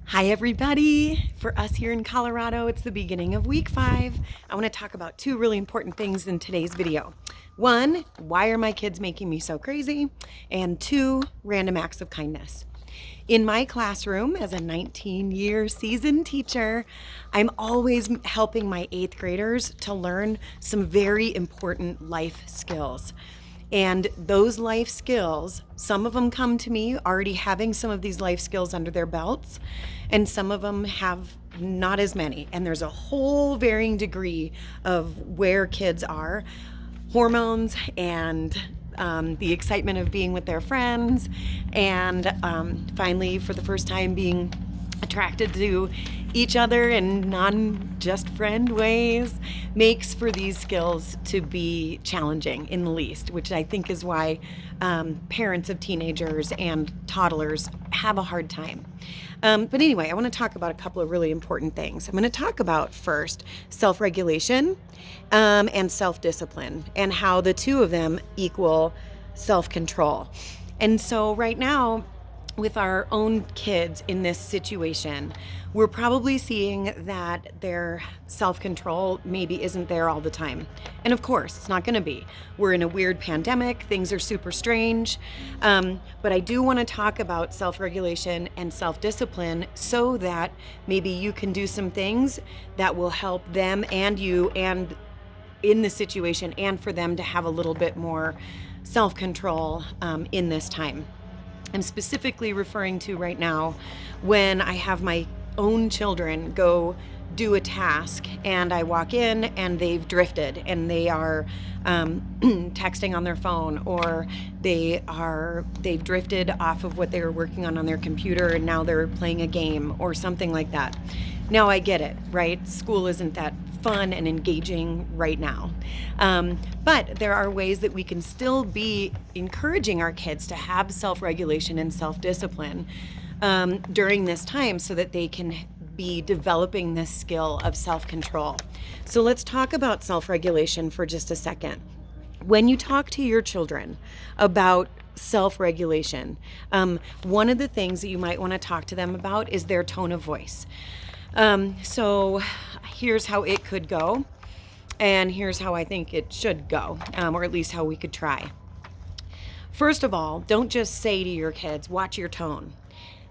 Hi, everybody. For us here in Colorado, it's the beginning of week 5. I want to talk about two really important things in today's video. One, why are my kids making me so crazy? And two, random acts of kindness. In my classroom, as a 19-year seasoned teacher, I'm always helping my 8th graders to learn some very important life skills. And those life skills, some of them come to me already having some of these life skills under their belts, and some of them have not as many. And there's a whole varying degree of where kids are, hormones and the excitement of being with their friends, and finally, for the first time, being attracted to each other in non-just friend ways makes for these skills to be challenging in the least, which I think is why parents of teenagers and toddlers have a hard time. But anyway, I want to talk about a couple of really important things. I'm going to talk about first self-regulation and self-discipline, and how the two of them equal self-control. And so right now, with our own kids in this situation, we're probably seeing that their self-control maybe isn't there all the time. And of course, it's not going to be. We're in a weird pandemic. Things are super strange. But I do want to talk about self-regulation and self-discipline so that maybe you can do some things that will help them and you and in the situation, and for them to have a little bit more self-control in this time. I'm specifically referring to right now when I have my own children go do a task and I walk in and they've drifted and they are texting on their phone, or they've drifted off of what they were working on their computer and now they're playing a game or something like that. Now I get it, right? School isn't that fun and engaging right now. But there are ways that we can still be encouraging our kids to have self-regulation and self-discipline during this time so that they can be developing this skill of self-control. So let's talk about self-regulation for just a second. When you talk to your children about self-regulation, one of the things that you might want to talk to them about is their tone of voice. So here's how it could go, and here's how I think it should go, or at least how we could try. First of all, don't just say to your kids, watch your tone.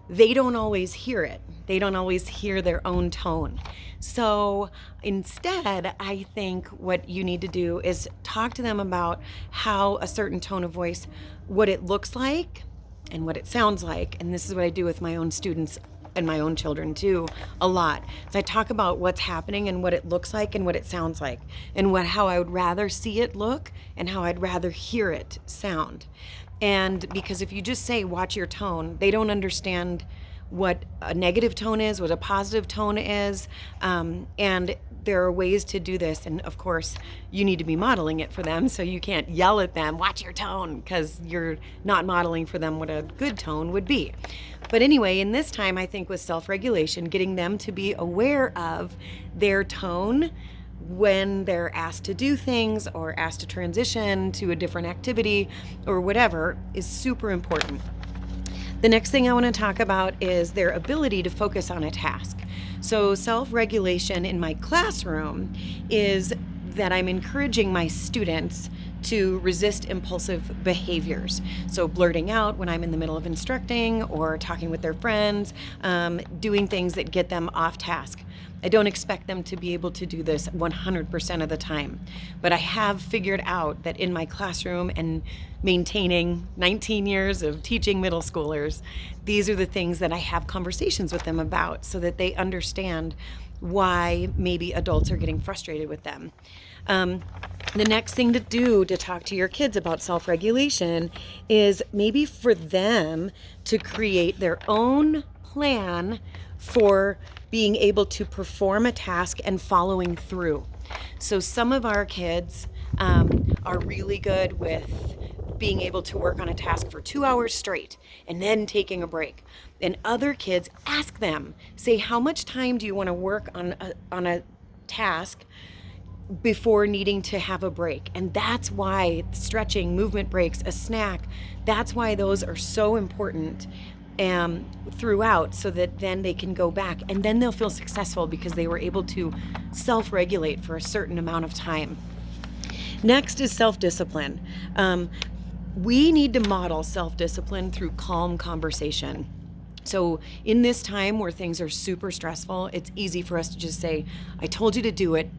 They don't always hear it. They don't always hear their own tone. So instead, I think what you need to do is talk to them about how a certain tone of voice, what it looks like and what it sounds like. And this is what I do with my own students and my own children too, a lot. So I talk about what's happening and what it looks like and what it sounds like, and how I would rather see it look and how I'd rather hear it sound. And because if you just say, watch your tone, they don't understand what a negative tone is, what a positive tone is. And there are ways to do this. And of course, you need to be modeling it for them. So you can't yell at them, watch your tone, because you're not modeling for them what a good tone would be. But anyway, in this time, I think with self-regulation, getting them to be aware of their tone when they're asked to do things or asked to transition to a different activity or whatever is super important. The next thing I want to talk about is their ability to focus on a task. So self-regulation in my classroom is that I'm encouraging my students to resist impulsive behaviors. So blurting out when I'm in the middle of instructing or talking with their friends, doing things that get them off task. I don't expect them to be able to do this 100% of the time, but I have figured out that in my classroom and maintaining 19 years of teaching middle schoolers, these are the things that I have conversations with them about so that they understand why maybe adults are getting frustrated with them. The next thing to do to talk to your kids about self-regulation is maybe for them to create their own plan for being able to perform a task and following through. So some of our kids are really good with being able to work on a task for 2 hours straight and then taking a break. And other kids, ask them, say, how much time do you want to work on a task before needing to have a break? And that's why stretching, movement breaks, a snack, that's why those are so important. throughout, so that then they can go back and then they'll feel successful because they were able to self-regulate for a certain amount of time. Next is self-discipline. We need to model self-discipline through calm conversation. So in this time where things are super stressful, it's easy for us to just say, I told you to do it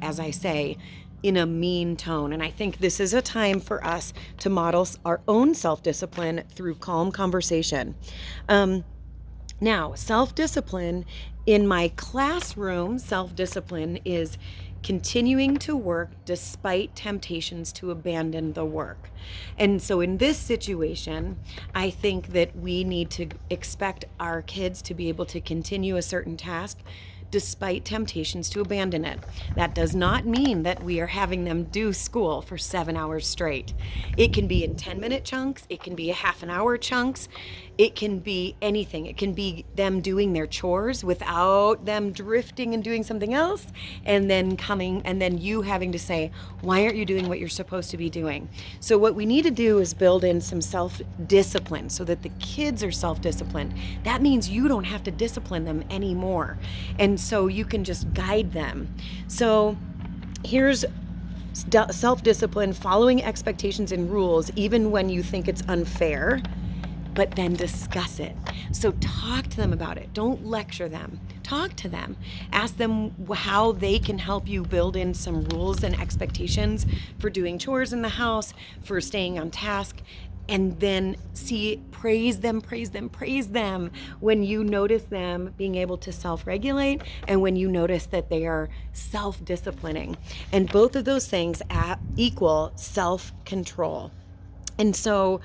as I say, in a mean tone. And I think this is a time for us to model our own self-discipline through calm conversation. Now, self-discipline in my classroom, self-discipline is continuing to work despite temptations to abandon the work. And so in this situation, I think that we need to expect our kids to be able to continue a certain task despite temptations to abandon it. That does not mean that we are having them do school for 7 hours straight. It can be in 10-minute chunks, it can be a half an hour chunks, it can be anything. It can be them doing their chores without them drifting and doing something else, and then you having to say, why aren't you doing what you're supposed to be doing? So what we need to do is build in some self-discipline so that the kids are self-disciplined. That means you don't have to discipline them anymore. And so you can just guide them. So here's self-discipline: following expectations and rules, even when you think it's unfair, but then discuss it. So talk to them about it. Don't lecture them. Talk to them. Ask them how they can help you build in some rules and expectations for doing chores in the house, for staying on task, and then praise them when you notice them being able to self-regulate and when you notice that they are self-disciplining. And both of those things equal self-control. And so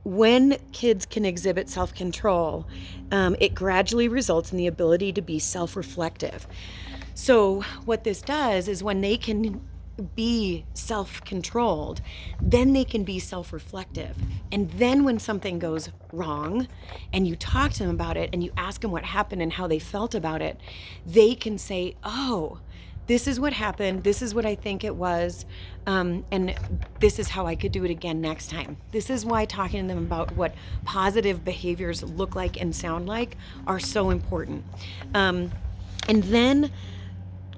when kids can exhibit self-control, it gradually results in the ability to be self-reflective. So what this does is when they can be self-controlled, then they can be self-reflective. And then when something goes wrong and you talk to them about it and you ask them what happened and how they felt about it, they can say, oh, this is what happened, this is what I think it was, and this is how I could do it again next time. This is why talking to them about what positive behaviors look like and sound like are so important. And then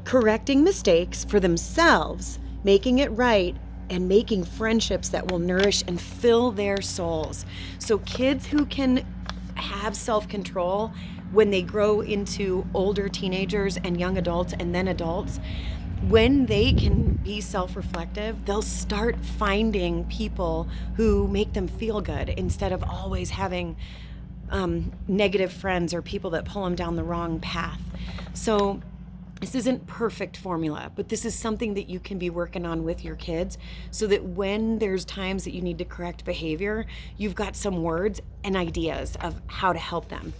correcting mistakes for themselves, making it right, and making friendships that will nourish and fill their souls. So kids who can have self-control when they grow into older teenagers and young adults and then adults, when they can be self-reflective, they'll start finding people who make them feel good instead of always having negative friends or people that pull them down the wrong path. So this isn't perfect formula, but this is something that you can be working on with your kids so that when there's times that you need to correct behavior, you've got some words and ideas of how to help them.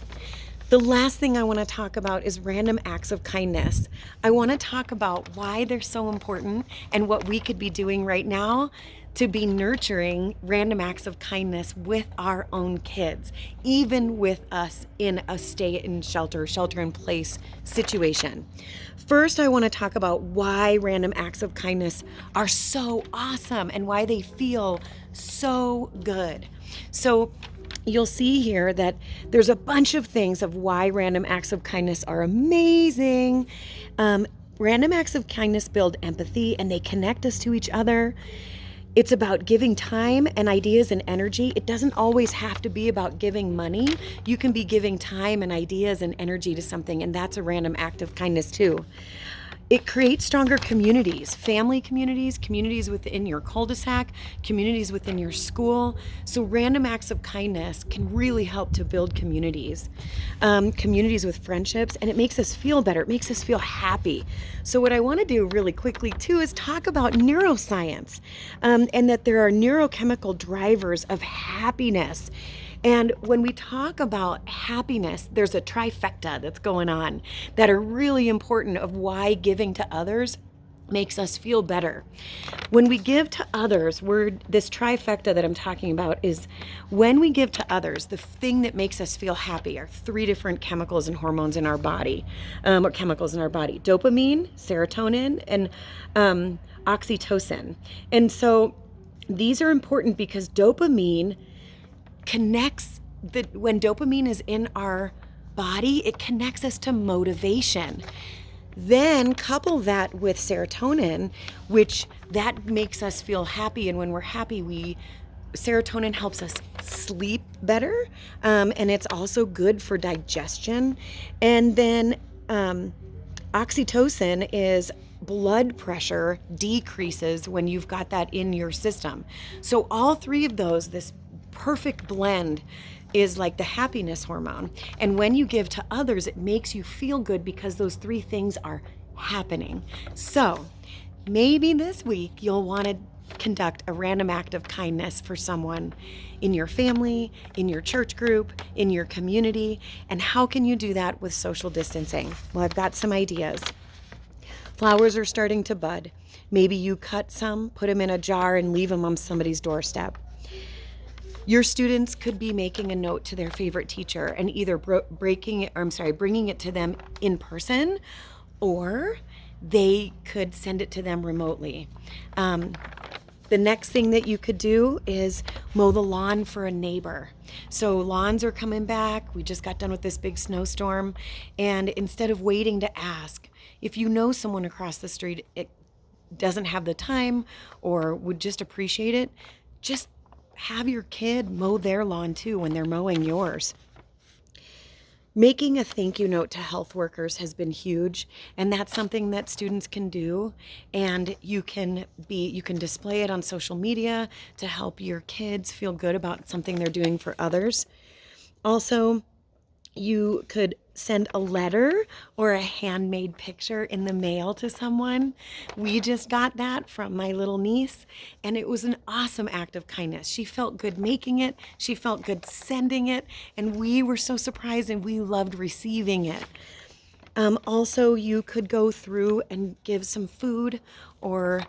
The last thing I want to talk about is random acts of kindness. I want to talk about why they're so important and what we could be doing right now to be nurturing random acts of kindness with our own kids, even with us in a shelter-in-place situation. First, I want to talk about why random acts of kindness are so awesome and why they feel so good. So you'll see here that there's a bunch of things of why random acts of kindness are amazing. Random acts of kindness build empathy and they connect us to each other. It's about giving time and ideas and energy. It doesn't always have to be about giving money. You can be giving time and ideas and energy to something, and that's a random act of kindness too. It creates stronger communities, family communities, communities within your cul-de-sac, communities within your school. So random acts of kindness can really help to build communities, communities with friendships, and it makes us feel better. It makes us feel happy. So what I want to do really quickly too is talk about neuroscience, and that there are neurochemical drivers of happiness. And when we talk about happiness, there's a trifecta that's going on that are really important of why giving to others makes us feel better. When we give to others, this trifecta that I'm talking about is when we give to others, the thing that makes us feel happy are 3 different chemicals and hormones in our body, or chemicals in our body: dopamine, serotonin, and oxytocin. And so these are important because dopamine connects when dopamine is in our body, it connects us to motivation. Then couple that with serotonin, which that makes us feel happy. And when we're happy, serotonin helps us sleep better. And it's also good for digestion. And then oxytocin is blood pressure decreases when you've got that in your system. So all three of those, this perfect blend, is like the happiness hormone. And when you give to others, it makes you feel good because those three things are happening. So maybe this week you'll want to conduct a random act of kindness for someone in your family, in your church group, in your community. And how can you do that with social distancing? Well, I've got some ideas. Flowers are starting to bud. Maybe you cut some, put them in a jar, and leave them on somebody's doorstep. Your students could be making a note to their favorite teacher and either bringing it to them in person, or they could send it to them remotely. The next thing that you could do is mow the lawn for a neighbor. So lawns are coming back. We just got done with this big snowstorm. And instead of waiting to ask, if you know someone across the street it doesn't have the time or would just appreciate it, just have your kid mow their lawn too when they're mowing yours. Making a thank you note to health workers has been huge, and that's something that students can do, and you can display it on social media to help your kids feel good about something they're doing for others. Also, you could send a letter or a handmade picture in the mail to someone. We just got that from my little niece, and it was an awesome act of kindness. She felt good making it, she felt good sending it, and we were so surprised and we loved receiving it. Also, you could go through and give some food or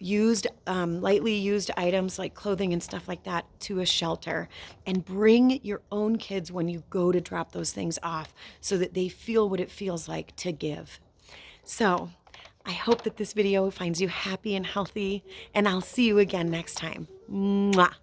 lightly used items like clothing and stuff like that to a shelter, and bring your own kids when you go to drop those things off so that they feel what it feels like to give. So I hope that this video finds you happy and healthy, and I'll see you again next time. Mwah.